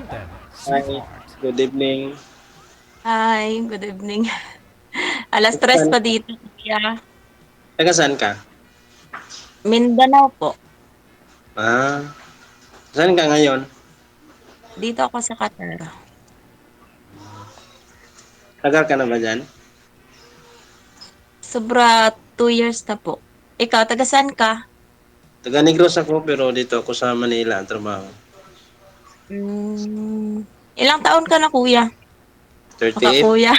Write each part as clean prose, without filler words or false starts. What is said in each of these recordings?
Hi, good evening. Hi, good evening. Alas Taga tres saan pa ka? dito, kuya. Taga saan ka? Mindanao po. Ah, saan ka ngayon? Dito ako sa Qatar. Tagal ka na ba diyan? Sobra 2 years na po. Ikaw, taga saan ka? Taga Negros ako pero dito ako sa Manila ang trabaho. Hmm, ilang taon ka na, kuya? Baka 38. kuya.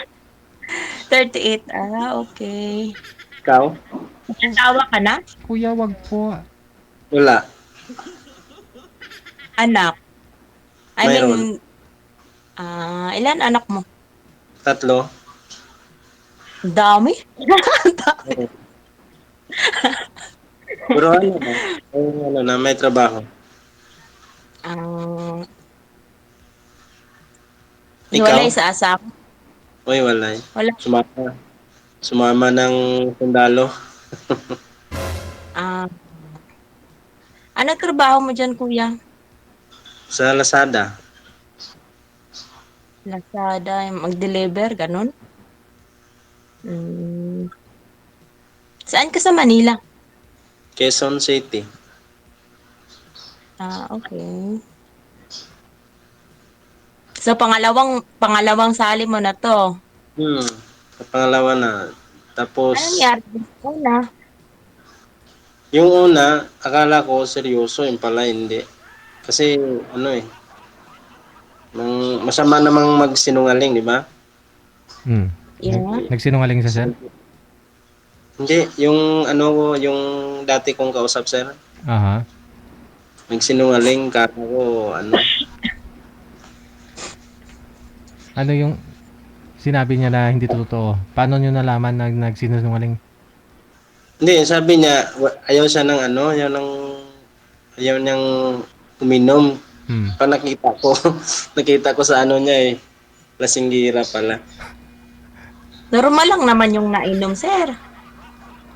38. Ah, okay. Ikaw? May asawa ka na? Kuya, wag po. Wala. Anak? I Mayroon. mean, ilan anak mo? Tatlo. Dami? Oo. Pero ano na, may trabaho. Ah, Ikaw? hiwalay sa asawa? Uy, wala. Wala. Sumama. Sumama ng sundalo Ah, ano trabaho mo dyan, kuya? sa Lazada. Lazada, yung mag-deliver, ganun? Hmm. Saan ka sa Manila? Quezon City. Ah, okay. So, pangalawang sali mo na 'to. Hmm. Sa pangalawa na. Anong Tapos, nangyari dun sa una? yung una, akala ko seryoso, yung pala hindi. Kasi ano eh, masama namang magsinungaling, di ba? Hmm. Yeah. Nagsinungaling sa sir? Hindi, yung ano ko, yung dati kong kausap, sir, Aha. nagsinungaling, kala ko, ano. Ano yung sinabi niya na hindi totoo? Paano niyo nalaman na nagsinungaling? Hindi, sabi niya, ayaw siya ng ano, ayaw niyang uminom. Hmm. Pag nakita ko, nakita ko sa ano niya eh, lasinggira pala. Normal lang naman yung nainom, sir.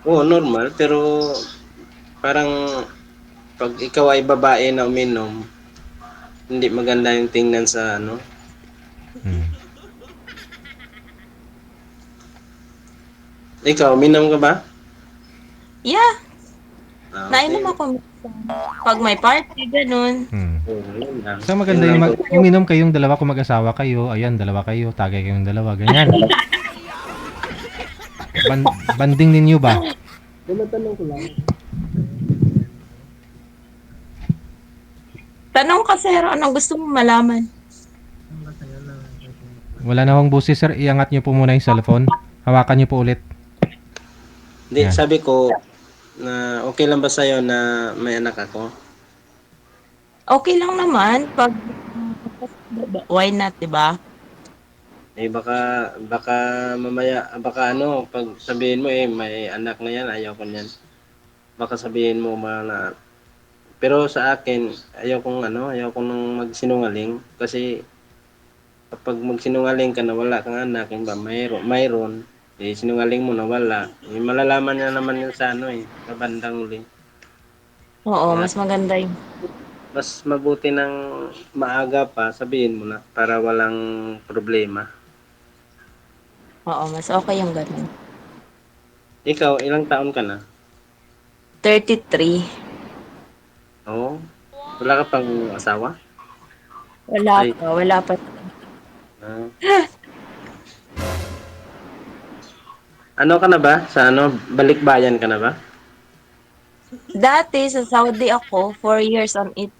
Oo, normal, pero parang pag ikaw ay babae na uminom, hindi maganda yung tingnan sa ano. Hmm. Ikaw, uminom ka ba? Yeah, Ah, nainom okay. ako minsan. 'Pag may party, gano'n. Hmm. Oo, yun lang. So Yun maganda lang yung po. uminom kayong dalawa kung mag-asawa kayo. Ayan, dalawa kayo. Tagay kayong dalawa. Ganyan. Banding ninyo ba? Tinatanong ko lang. Tanong ka, sir, anong gusto mong malaman? Wala na akong busis sir. Iangat niyo po muna yung cellphone. Hawakan niyo po ulit. Hindi, Yan. sabi ko na okay lang ba sa'yo na may anak ako? Okay lang naman 'pag why not, 'di ba? Eh baka mamaya, baka ano, pag sabihin mo eh may anak na yan, ayaw ko niyan. Baka sabihin mo na, pero sa akin, ayaw kong nang magsinungaling kasi kapag magsinungaling ka na wala kang anak, yun ba, mayroon, eh sinungaling mo na wala, eh malalaman niya naman yun sa ano eh, sa bandang uli. Oo, Kaya mas maganda yung mas mabuti ng maaga pa, sabihin mo na para walang problema. oo, mas okay yung gano'n. Ikaw, ilang taon ka na? 33. Oo. Wala ka pang asawa? Wala Ay, pa, wala pa. ah. Ano ka na ba? Sa ano, balikbayan ka na ba? Dati sa Saudi ako, 4 years and 8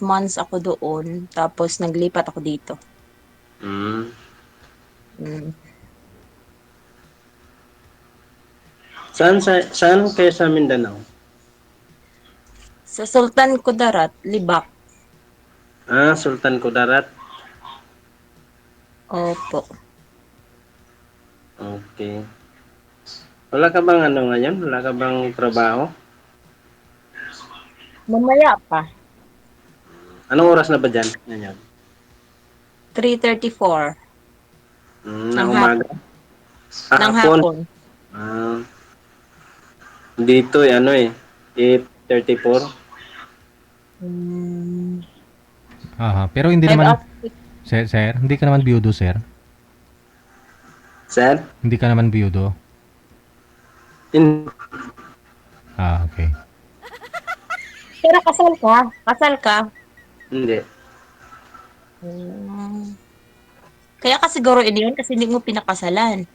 months ako doon. Tapos naglipat ako dito. Hmm. Mm. Saan kayo sa Mindanao? Sa Sultan Kudarat, Libak. Ah, Sultan Kudarat. Opo. Okay. Wala ka bang ano ngayon? Wala ka bang trabaho? Mamaya pa. Anong oras na ba dyan? Ngayon? 3:34 Ng ng umaga? hapon. Ng Hapon? hapon. Ah, dito eh, ano eh, 8:34. Hmm, Aha. Pero hindi 5 naman hours. Sir, hindi ka naman biyudo, sir. Sir? Hindi ka naman biyudo. Hindi. Ah, okay. Pero kasal ka? Kasal ka? Hindi. Hmm. Kaya ka siguro yun kasi hindi mo pinakasalan.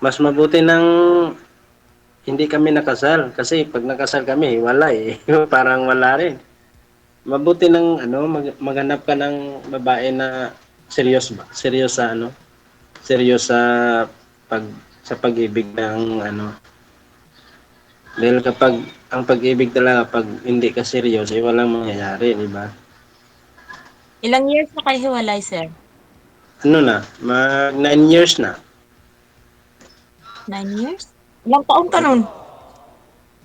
Mas mabuti ng hindi kami nakasal. Kasi pag nakasal kami, wala eh. Parang wala rin. Mabuti ng maghanap ka ng babae na serious sa serious pag sa pag-ibig ng dahil kapag ang pag-ibig talaga pag hindi ka serious, eh walang mangyayari, di ba? Ilang years na kayo hiwalay, sir? Ano na, mag 9 years na. 9 years? Ilang taon ka nun?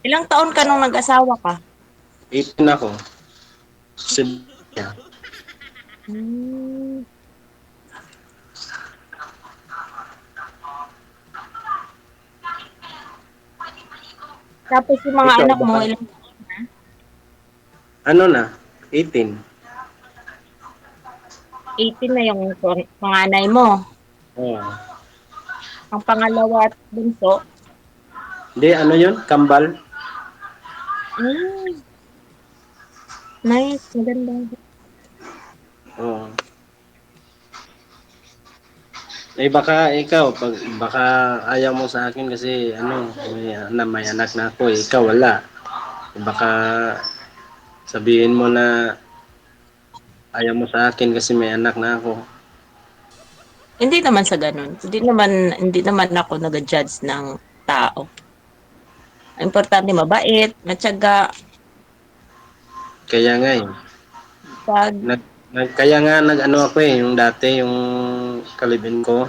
Ilang taon ka nung nag-asawa ka? 18 ako. Yeah. Hmm. Tapos yung mga Ikaw, anak mo, baka, ilang ano na, 18. 18 na yung panganay mo. Oh. Ang pangalawa at bunso. Di, ano yun? Kambal? Hmm. Nice. Maganda. Oo. Eh baka ikaw, baka ayaw mo sa akin kasi may anak na ako, eh, ikaw wala. Eh, baka sabihin mo na ayaw mo sa akin kasi may anak na ako. Hindi naman sa ganun. Hindi naman ako nag-judge ng tao. Ang importante mabait, matyaga, Kaya nga eh. pag Kaya nga nag-ano ako eh, yung dati, yung kalibin ko.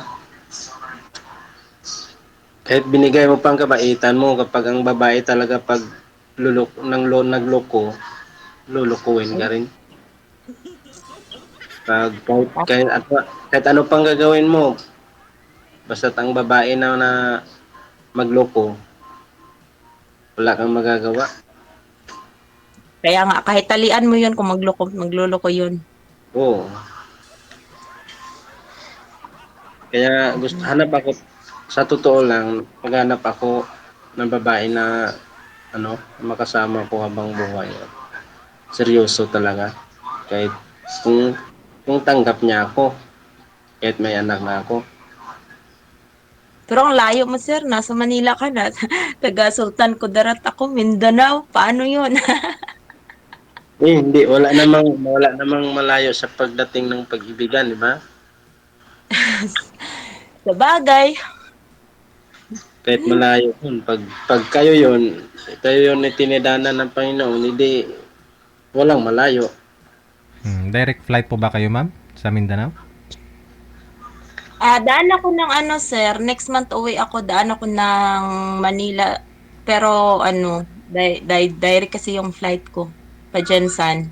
Kahit binigay mo pang kabaitan mo, kapag ang babae talaga pag nagloko, lulukuhin ka rin. Kahit ano pang gagawin mo, basta ang babae na magloko, wala kang magagawa. kaya nga kahit talian mo 'yun kung magloloko 'yun. Oo. Kaya hanap ako, sa totoo lang, maghanap ako ng babae na makasama ko habang buhay. Seryoso talaga. Kahit kung, kung tanggap niya ako, kahit may anak na ako. Pero ang layo mo, sir, nasa Manila ka na. Taga Sultan Kudarat ako, Mindanao. Paano 'yun? Eh, hindi, wala namang malayo sa pagdating ng pag-ibigan, di ba? Sabagay. Kahit malayo yun, pag kayo yun itinidanan ng Panginoon, hindi, walang malayo. Direct flight po ba kayo, ma'am? Sa Mindanao? Daan ako ng ano, sir, next month uwi ako, daan ako ng Manila. Pero ano, direct kasi yung flight ko. Pa Jensan.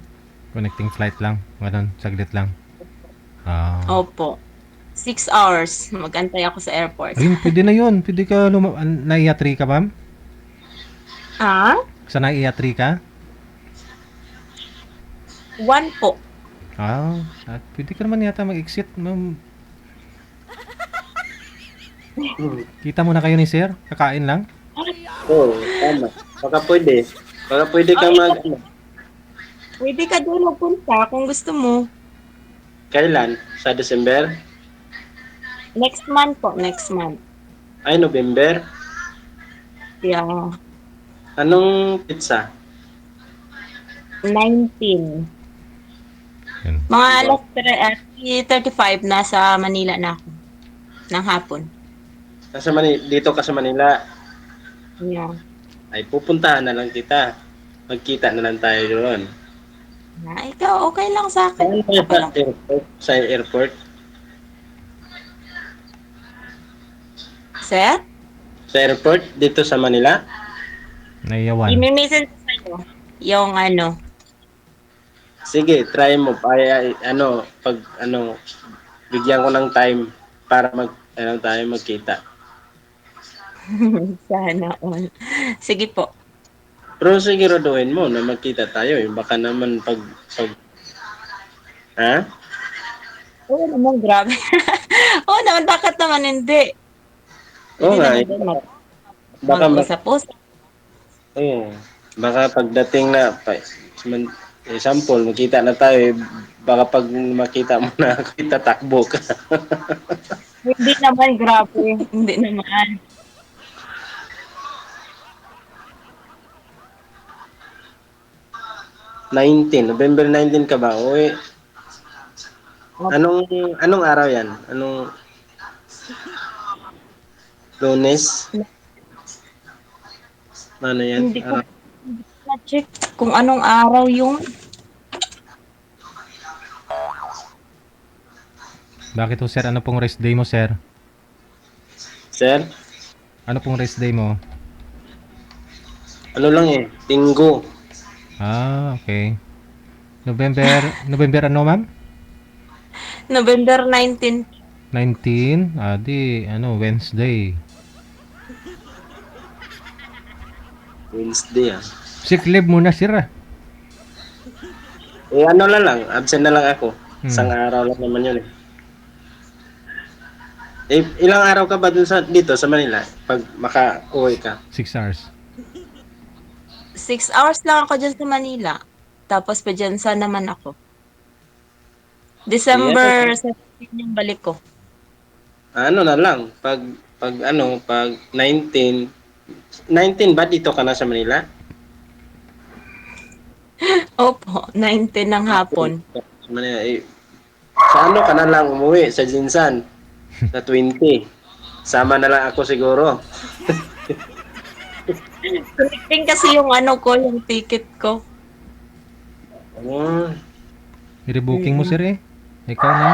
Connecting flight lang? Ganun, saglit lang. Ah. Opo. 6 hours. Mag-antay ako sa airport. Ayun, pwede na yun. Pwede ka naiatri ka, ma'am? Ah? Sa naiatri ka? 1 po. At pwede ka naman yata mag-exit, ma'am. Kita mo na kayo ni sir? Kakain lang? Oo, tama. Baka pwede ka Pwede ka doon magpunta kung gusto mo. kailan? Sa December? Next month po, next month. Ay, November? Yeah, Anong pizza? 19. Yun. Mga alas 3:35 nasa Manila na ako. Ng hapon. Dito ka sa Manila. Yeah. Ay, pupuntahan na lang kita. Magkita na lang tayo doon. Ikaw, okay lang sa akin. Saan kayo Okay lang. Sa airport? Sir, Sa airport? Dito sa Manila? Naiyawan. i-message ko sa'yo yung ano. Sige, try mo. Bigyan ko ng time para tayo magkita. Sana all. Sige po. Pero siguraduhin mo na magkita tayo. Baka naman ha? Oo naman, grabe. Oo naman, bakit naman hindi? Oo Pwede nga, naman eh. din Baka, mag-usap-usap. oo. Baka pagdating na, example, makita na tayo, baka pag makita mo na ako, itatakbo ka. Hindi naman, grabe. Hindi naman. 19, November 19 ka ba? Uy, anong, anong araw yan? Anong Lunes? Ano yan? Hindi ko na-check kung anong araw yung Bakit ho, sir? Ano pong rest day mo, sir? Sir? Ano pong rest day mo? Ano lang eh, Linggo. Ah, okay. November ano, ma'am? November 19. 19? Ah, di, ano, Wednesday. Wednesday ah. Sick leave muna, sir, ah. Eh ano na lang, absent na lang ako. Isang Hmm, araw lang naman yun eh. Eh, ilang araw ka ba dun dito sa Manila? Pag maka-uwi ka? 6 hours. 6 hours lang ako dyan sa Manila. Tapos pa dyan sa naman ako. Eh, ano, December 17 yung balik ko. ano na lang, pag 19, 19 ba dito ka na sa Manila? Opo, 19 ng hapon. Sa Manila, eh, sa ano ka na lang umuwi, sa Jinsan, sa 20. Sama na lang ako siguro. Connecting kasi yung ano ko, yung ticket ko. Oh, I-rebooking mo, Mm-mm. sir, eh. Ikaw na.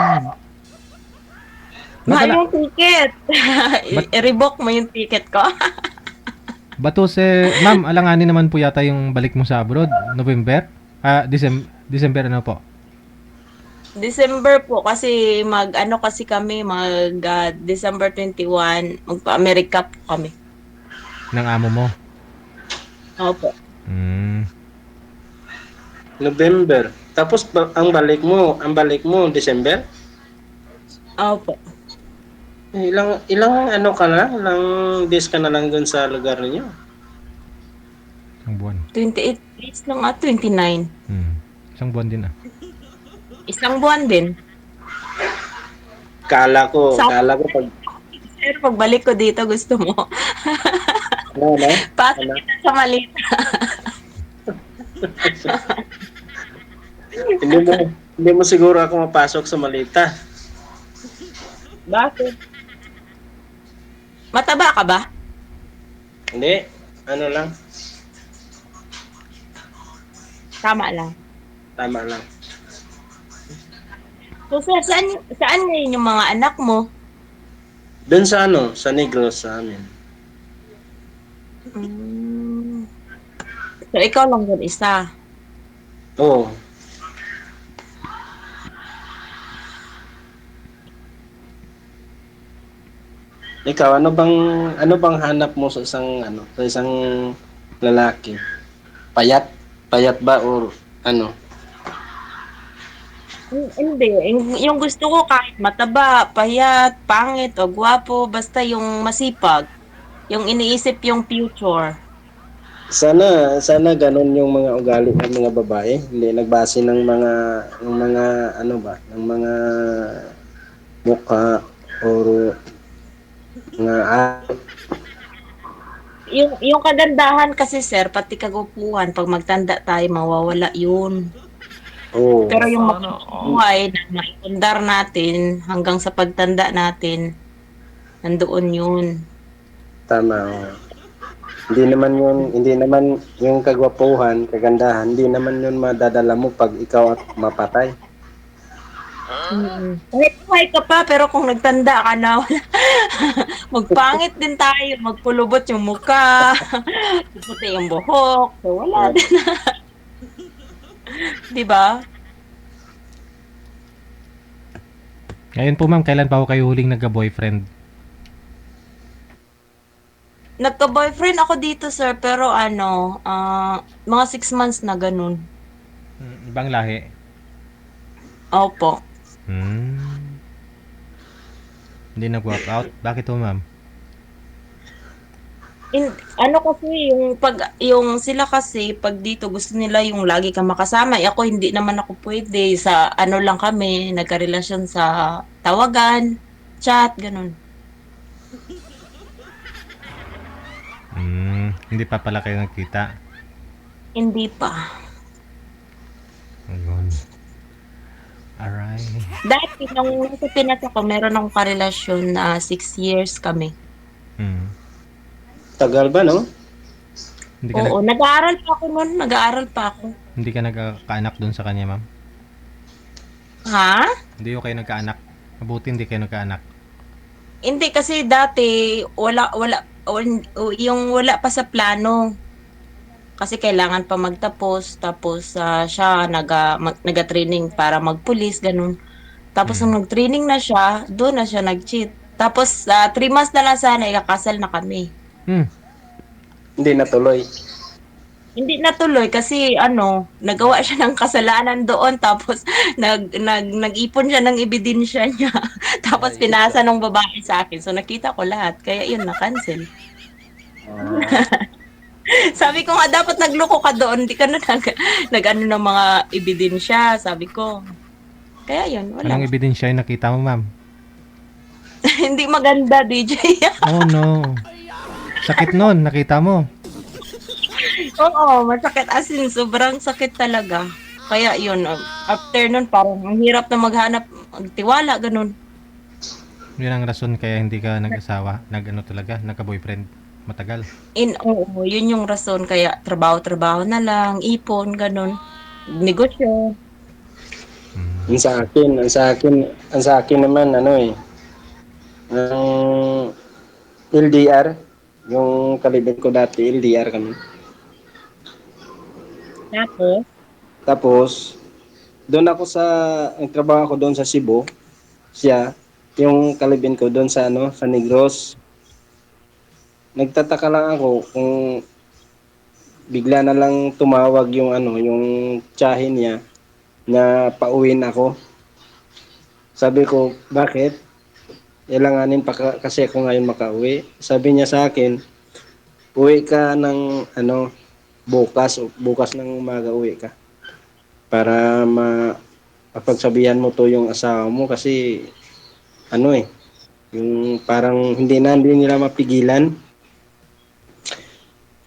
Mahal Ba't yung ticket. Ba't, I-revoke mo yung ticket ko. bato ma'am, alanganin naman po yata yung balik mo sa abroad, November? Ah, December ano po? December po kasi ano kasi kami December 21 magpa-America po kami. Ng amo mo. Opo. Hmm. November. Tapos ang balik mo December? Opo. Eh, ilang ano ka na? Ilang days ka na lang dun sa lugar niyo? Isang buwan. 28 days lang 29. Hmm. Isang buwan din ah. Isang buwan din. Sa Kala ko pag pero pagbalik ko dito gusto mo. ano na? Pasok Ano? kita sa malita. Hindi mo hindi mo siguro ako mapasok sa malita. Bakit? Mataba ka ba? Hindi. Ano lang? Tama lang. Tama lang. So, saan ngayon yung mga anak mo? Doon sa ano, sa Negros sa amin. Mm. So, ikaw lang din isa. Oo. Ikaw, ano bang hanap mo sa isang lalaki? Payat? Payat ba or ano? Hindi. Yung gusto ko kahit mataba, payat, pangit, o gwapo, basta yung masipag. Yung iniisip yung future. Sana ganun yung mga ugali ng mga babae, hindi nagbase ng mga ano ba, ng mga mukha or mga Yung kagandahan kasi sir, pati kagupuhan, pag magtanda tayo, mawawala yun. oh, Pero yung buhay na maipundar natin hanggang sa pagtanda natin, nandoon yun. tama. Oh. Hindi naman yung kagwapuhan, kagandahan, hindi naman yun madadala mo pag ikaw at mapatay. Kahit buhay ka pa, pero kung nagtanda ka na, wala. Magpangit din tayo, magpulubot yung mukha, puputi yung buhok, so wala din, di ba? Ngayon po ma'am, kailan pa ako kayo huling nagka-boyfriend? Nagka-boyfriend ako dito, sir, pero mga 6 months na ganun. Ibang lahi. Opo. Hmm. Hindi nag-work out. Bakit po, ma'am? Ano kasi yung sila kasi pag dito gusto nila yung lagi kang makasama. Ako hindi naman ako pwede sa ano lang kami, nagkarelasyon sa tawagan, chat, ganun. Hindi pa pala kayo nagkita. Hindi pa. Ayun. Alright. Dati nung nasa Pinas ako, meron akong karelasyon na 6 years kami. Hmm. Tagal ba, no? Hindi ka Oo, nag-aaral pa ako noon, nag-aaral pa ako. hindi ka nagkaanak doon sa kanya, ma'am? Ha? Hindi ko kayo nagkaanak. Mabuti hindi kayo nagkaanak. Hindi kasi dati yung wala pa sa plano. Kasi kailangan pa magtapos tapos siya naga-training para magpulis ganun. Tapos nung nag-training na siya, doon na siya nag-cheat. Tapos 3 months na lang sana ikakasal na kami. Hmm. Hindi natuloy. Hindi natuloy kasi nagawa siya ng kasalanan doon tapos nag-ipon siya ng ebidensya niya. Tapos Ay, pinasa ng babae sa akin. So nakita ko lahat. Kaya yun na-cancel. Sabi ko nga dapat nagloko ka doon, hindi ka na nag-ano ng mga ebidensya, sabi ko. Kaya yun, wala. Anong ebidensya yung nakita mo, ma'am? Hindi maganda, DJ. Oh no. Sakit nun, nakita mo. Oo, masakit as in, sobrang sakit talaga. Kaya yun, after nun parang ang hirap na maghanap, magtiwala, ganun. Yun ang rason kaya hindi ka nag-asawa, nagka-boyfriend matagal. Oo, yun yung rason. Kaya trabaho-trabaho na lang, ipon, ganun. Negosyo. Ang sa akin naman, ano eh, ang LDR, yung kalibin ko dati, LDR kami. Tapos, Tapos, doon ako ang trabaho ko doon sa Cebu, siya, yung kalibin ko doon sa sa Negros. Nagtataka lang ako kung bigla na lang tumawag yung yung tiyahin niya na pauwiin ako. Sabi ko, bakit? Kailanganin pa kasi ako ngayon makauwi. Sabi niya sa akin, uwi ka ng bukas ng umaga uwi ka. Para mapagsabihan mo to yung asawa mo kasi yung parang hindi nila mapigilan.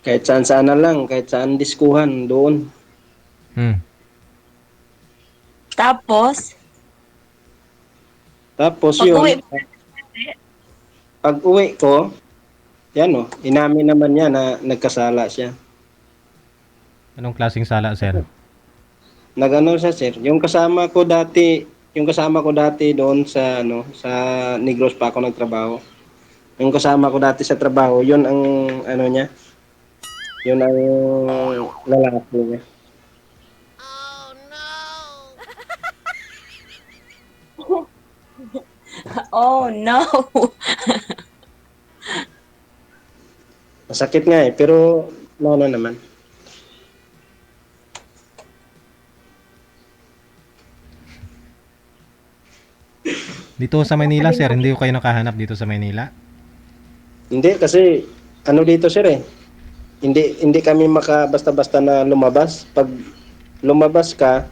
Kahit saan na lang, kahit saan diskuhan doon. tapos, Tapos pag-uwi, pag uwi ko, yan inamin naman niya na nagkasala siya. Anong klaseng sala, sir? Nagano siya, sir. Yung kasama ko dati doon sa Negros pa ako nagtrabaho. Yung kasama ko dati sa trabaho, yun ang niya. Yun ang lalaki niya. oh no. Masakit nga pero naman. Dito sa Maynila, sir, hindi ko kayo nakahanap dito sa Maynila. Hindi kasi dito, sir eh. Hindi kami basta-basta na lumabas. Pag lumabas ka,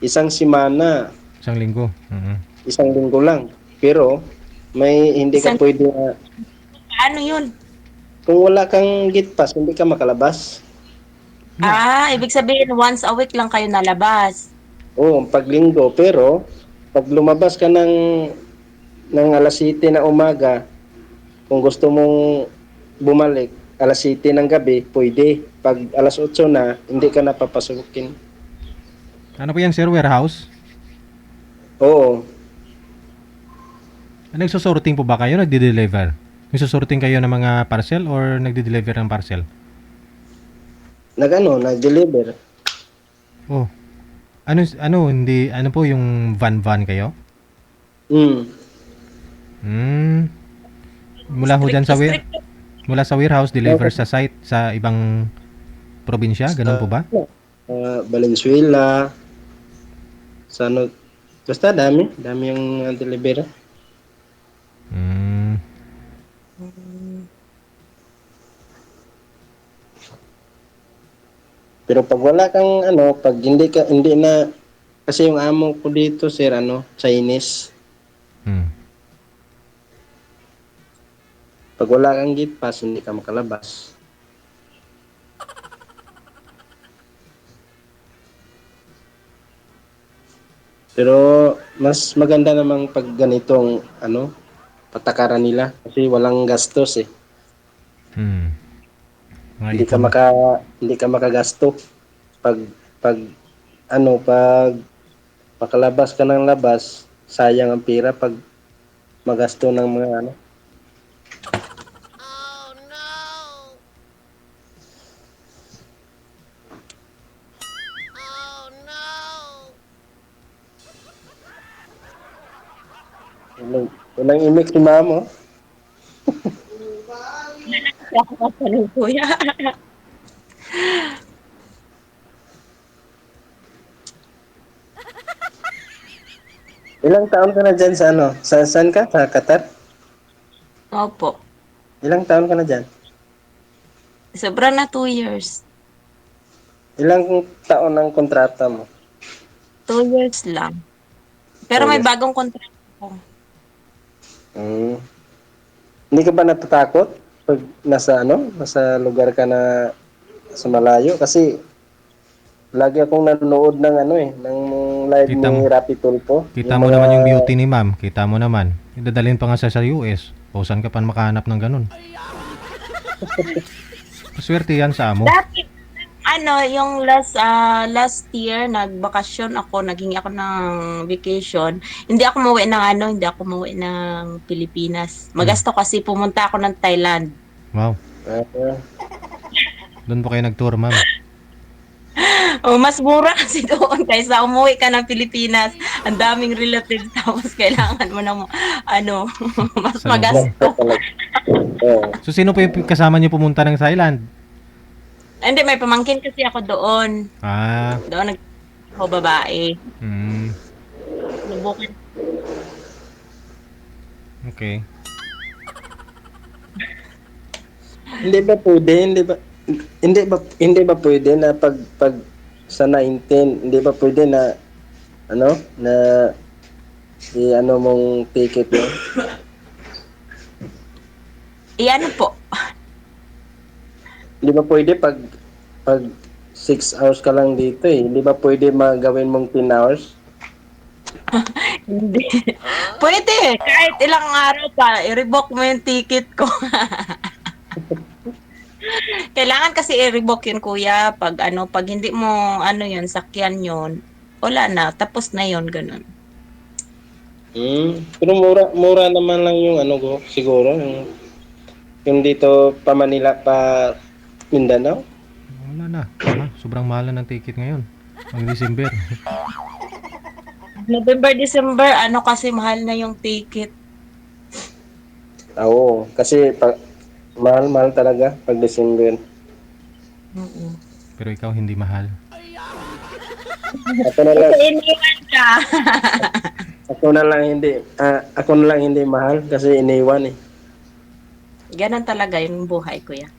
isang semana, Isang linggo. isang linggo lang. Pero may hindi ka pwede Ano yun? kung wala kang gate pass, hindi ka makalabas. Ibig sabihin once a week lang kayo nalabas. Oo, pag linggo. Pero pag lumabas ka ng alas 7 na umaga, kung gusto mong bumalik alas 7 ng gabi, pwede. Pag alas 8 na, hindi ka napapasukin. Ano po yan, sir? Warehouse? Oo. Nagsusorting po ba kayo? Nagdi-deliver? Nagsusorting kayo ng mga parcel or nagdi-deliver ng parcel? Nag-deliver. Oh. Ano po yung van kayo? Mula ho dyan mula sa warehouse, deliver sa site sa ibang probinsya, ganun po ba? Valenzuela, basta dami yung deliver. Hmm. Mm. Pero pag wala kang ano, pag hindi na kasi yung amo ko dito sir ano, Chinese. Hmm. Pag wala kang gate pass, hindi ka makalabas. Pero mas maganda namang pag ganitong ano, patakaran nila kasi walang gastos eh. Hmm. Mga Hindi ka ipon. maka hindi ka makagasto pag pag ano pag makalabas ka ng labas, sayang ang pera pag magasto ng mga ano. Walang imik si mamo. Kaya ako matanong, kuya. Ilang taon ka na dyan sa ano? Saan ka? Sa Qatar? Opo. Ilang taon ka na dyan? Sobra na 2 years. Ilang taon ang kontrata mo? 2 years lang. Pero 2 may years. bagong contract ako. Hmm. Hindi ka ba natatakot pag nasa ano, nasa lugar ka na sa malayo? Kasi lagi akong nanonood ng ano eh, ng live Kita ni mo. Rapi Tulfo. Kita Yung mo mga, naman yung beauty ni ma'am. Kita mo naman. Idadalhin pa nga sa US. O saan ka pa makahanap ng ganun? Swerte yan sa amo. Dati, yung last year, nagbakasyon ako, naging ako ng vacation. Hindi ako umuwi ng Pilipinas. Hmm. Magasto kasi pumunta ako ng Thailand. Wow. uh, Doon po kayo nag-tour, ma'am. Oh, mas mura kasi doon kaysa umuwi ka ng Pilipinas. Ang daming relatives tapos kailangan mo ng mas Salubong. basta magasto. talaga. Oo. So, sino po yung kasama niyo pumunta ng Thailand? Hindi, may pamangkin kasi ako doon. Ah. Doon ako babae. Hmm. Lubukan. Okay. Hindi ba pwede, hindi ba pwede na pag sa 19, hindi ba pwede na ano, na ano mong ticket mo? Iyan po. Hindi ba pwede pag 6 hours ka lang dito eh. Hindi ba pwede magawin mong 10 hours? Hindi. Pwede. Kahit ilang araw pa, i-revoke mo yung ticket ko. Kailangan kasi i-revoke yun, kuya. Pag hindi mo, yun, sakyan yun, wala na. Tapos na yun, ganun. Pero mura naman lang yung ano ko, siguro. Yung dito pa Manila pa Mindanao. Wala na. Sobrang mahal na ng ticket ngayon. Ang December. November, December, kasi mahal na yung ticket. Oo, kasi mahal-mahal talaga pag December. Mm-mm. Pero ikaw hindi mahal. Ako na lang, Kasi iniwan ka. ako na lang hindi mahal kasi iniwan eh. Ganun talaga yung buhay, kuya.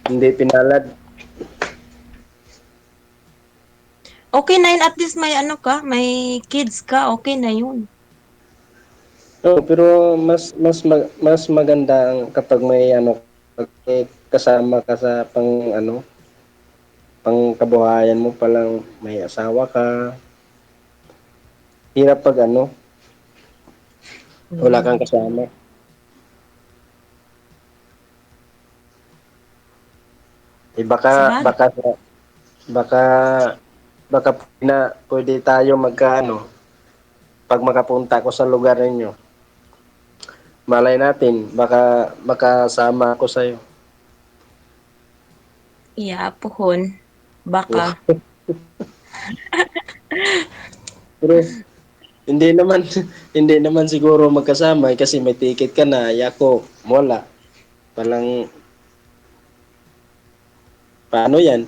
Hindi pinalad. Okay na yun, at least may kids ka, okay na yun. Oo, pero mas maganda kapag may ano, pag may kasama ka sa pang kabuhayan mo pa lang may asawa ka. Hirap pag wala kang kasama. Eh Sabag. baka baka pwede tayo pag makapunta ako sa lugar ninyo. Malay natin, baka makasama ako sa'yo. Yeah, puhon. Baka. Pero hindi naman hindi naman siguro magkasama kasi may ticket ka na, yako, wala. Paano yan?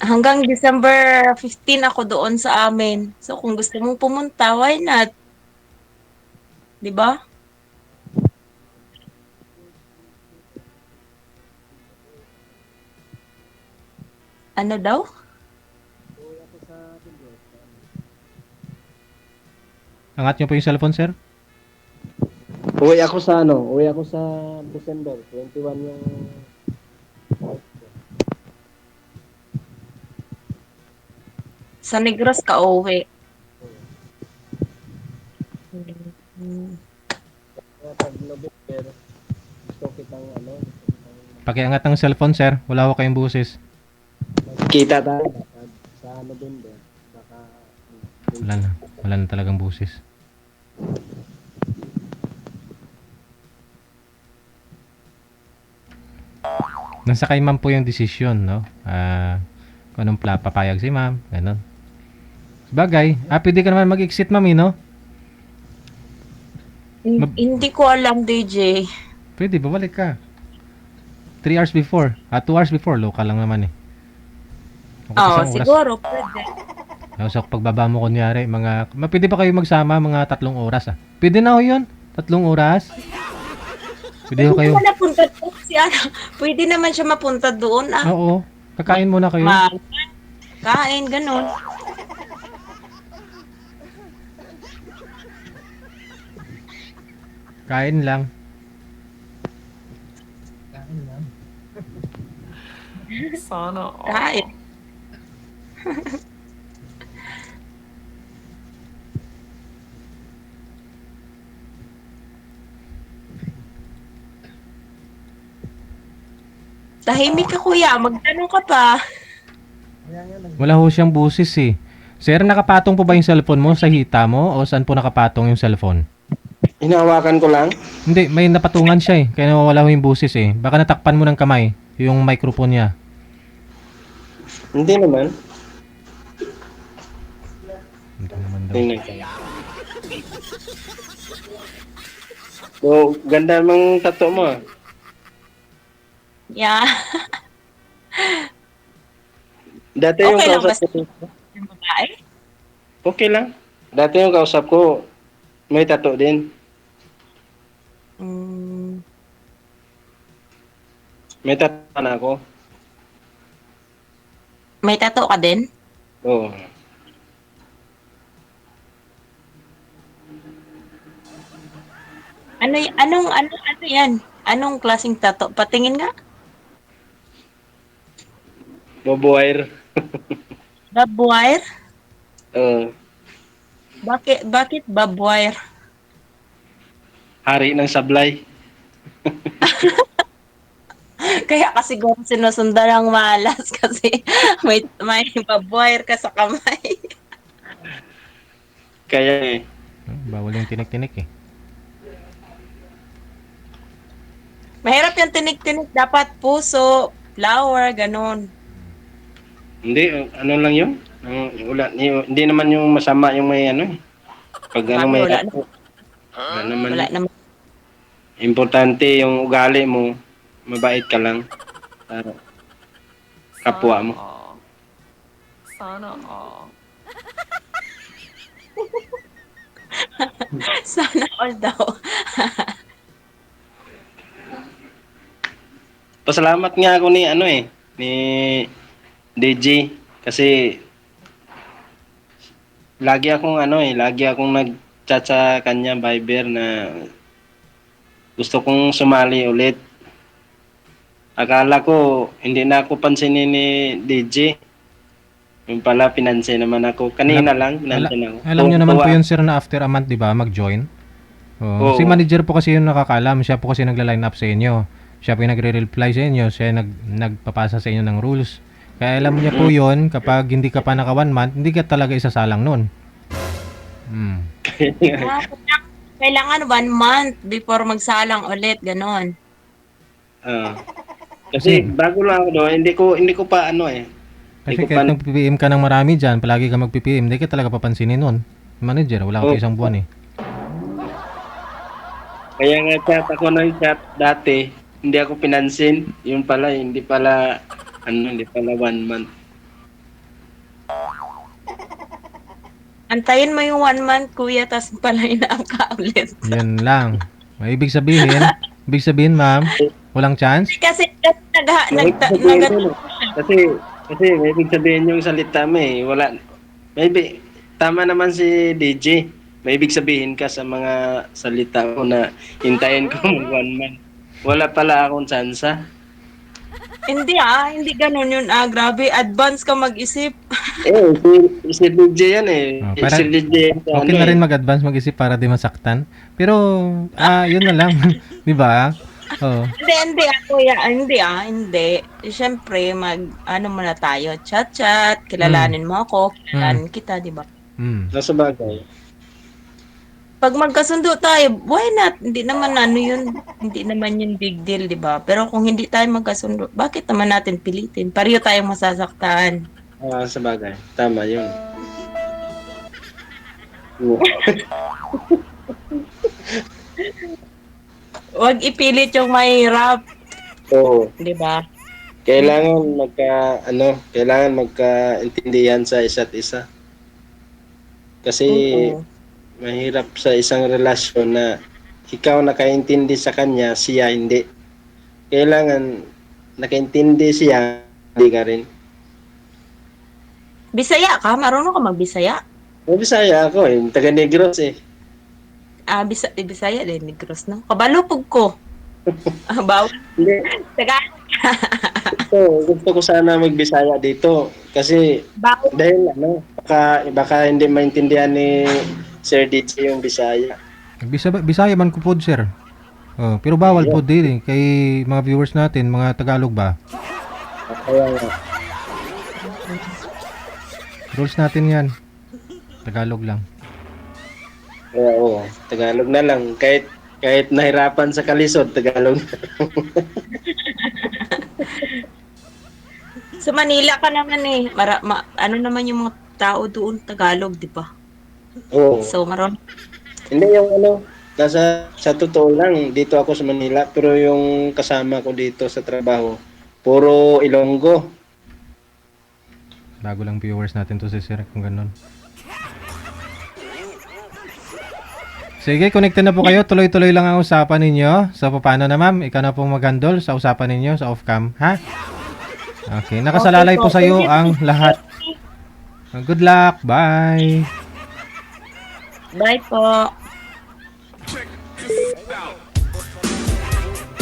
hanggang December 15 ako doon sa amin. So kung gusto mong pumunta, why not? 'Di ba? Ano daw? Angat niyo po yung cellphone, sir. Uwi ako sa December 21 yung Sa Negros ka uwi. Mm. pag November. Gusto kitang Pakiangat ng cellphone, sir. Wala ko kayong busis. kita tayo sa November. Baka Wala na. Wala na talagang busis. Nasa kay ma'am po yung desisyon, no? Kung anong papayag si ma'am, ganun. Bagay, pwede ka naman mag-exit, ma'am, no? Hindi ko alam, DJ. Pwede, babalik ka. 3 hours before. 2 hours before, local lang naman eh. Kung Oo, isang oras. siguro pwede. So, pagbaba mo kunyari, pwede ba kayo magsama mga 3 oras Pwede na ho yun? 3 oras? Pwede ho kayo. Pwede naman napunta doon si ano. Pwede naman siya mapunta doon. Oo. Kakain muna kayo. Kain, ganun. Kain lang. Sana all. Kain. Tahimik ka, kuya. Magtanong ka pa. Wala ho siyang busis eh. Sir, nakapatong po ba yung cellphone mo sa hita mo o saan po nakapatong yung cellphone? hinahawakan ko lang. Hindi, may napatungan siya eh. Kaya nawawala ho yung busis eh. Baka natakpan mo ng kamay yung microphone niya. Hindi naman. Hindi naman daw. Tingnan ko. So, ganda mang tattoo mo. Yeah. Dati yung Okay lang ba kausap ko. yung babae? Okay lang. Dati yung kausap ko, may tattoo din. Mm, May tattoo na ako. may tattoo ka din? Oo. Ano yan? Anong klaseng tattoo? Patingin nga. Boboire. Barbed wire? Oo. Bakit barbed wire? Hari ng sablay. Kaya kasi siguro sinusundan ng malas kasi may barbed wire ka sa kamay. Kaya Bawal yung tinik-tinik eh. Mahirap yung tinik-tinik. Dapat puso, flower, ganun. hindi, ano lang yun? Hindi naman yung masama yung may ano eh. Pag ano may Wala tattoo. Wala naman. Wala naman. Importante yung ugali mo. Mabait ka lang. Para kapwa mo. all. Sana all. Sana all daw. Pasalamat nga ako ni ano eh, ni DJ kasi lagi akong nag-chat sa kanya Viber na gusto kong sumali ulit. Akala ko hindi na ako pansinin ni DJ. Yung pala pinansin naman ako. Kanina lang pinansin ako. Alam niyo naman po Tuwa- yun sir na after a month, di ba, mag-join? Oo. Si manager po kasi yung nakakalam. Siya po kasi nagla-line up sa inyo. Siya po yung nagre-reply sa inyo. Siya yung nagpapasa sa inyo ng rules. Kaya alam niya po yun, kapag hindi ka pa naka 1 month, hindi ka talaga isasalang nun. Kailangan 1 month before magsalang ulit, ganon. Ah. Kasi bago lang ako doon, hindi ko pa ano eh. Kasi Hindi ko kahit pa- nag-PPM ka ng marami dyan, palagi ka mag-PPM, hindi ka talaga papansinin nun. Manager, wala ka pa isang buwan eh. Kaya nga chat ako ng chat dati, hindi ako pinansin. Yun pala, hindi pala 1 month. Antayin mo yung 1 month, kuya, tas palain na ang ka ulit. Yan lang. May ibig sabihin, ma'am, walang chance? Kasi May ibig sabihin yun, eh. Kasi may ibig sabihin yung salita mo eh. Wala. Tama naman si DJ. May ibig sabihin ka sa mga salita mo na hintayin ko mag 1 month. Wala pala akong tsansa. hindi ganun yun. Grabe, advance ka mag-isip. Si DJ yan eh. Oh, Si DJ yan Okay na rin mag-advance mag-isip para di masaktan. Pero, yun na lang. Di ba? Oh. Hindi, kuya. Hindi. Siyempre, ano muna tayo, chat-chat, kilalanin mo ako, kilalanin kita, di ba? Mm. Nasa bagay. Pag magkasundo tayo, why not? Hindi naman hindi naman yun big deal, di ba? Pero kung hindi tayo magkasundo, bakit naman natin pilitin? Pareho tayong masasaktan. Sa bagay. Tama yun. Huwag ipilit yung mahirap, Oo. di ba? Kailangan magkaintindihan sa isa't isa. Kasi Oo. mahirap sa isang relasyon na ikaw nakaintindi sa kanya, siya hindi. Kailangan nakaintindi siya, hindi ka rin. Bisaya ka? Marunong ka magbisaya? Bisaya ako eh, taga Negros eh. Bisaya din, Negros, no? Kabalupog ko. Bawal. Hindi, Tagalog. gusto ko sana magbisaya dito kasi Bawal. dahil baka hindi maintindihan ni Sir DJ yung Bisaya. Bisaya man ko pod, sir. Oh, pero bawal po din kay mga viewers natin, mga Tagalog ba? Kaya nga. Rules natin 'yan. Tagalog lang. Kaya oo, Tagalog na lang. Kahit nahirapan sa kalisod, Tagalog na lang. Sa Manila ka naman eh. Ano naman yung mga tao doon, Tagalog, di ba? Oo. So, Hindi yung sa totoo lang, dito ako sa Manila, pero yung kasama ko dito sa trabaho, puro Ilonggo. Bago lang viewers natin to si sir kung ganun. Sige, connected na po kayo. Tuloy-tuloy lang ang usapan ninyo. So, paano na ma'am? Ikaw na pong maghandle sa usapan ninyo sa off-cam, ha? Okay, nakasalalay po sa iyo ang lahat. Good luck. Bye. bye po.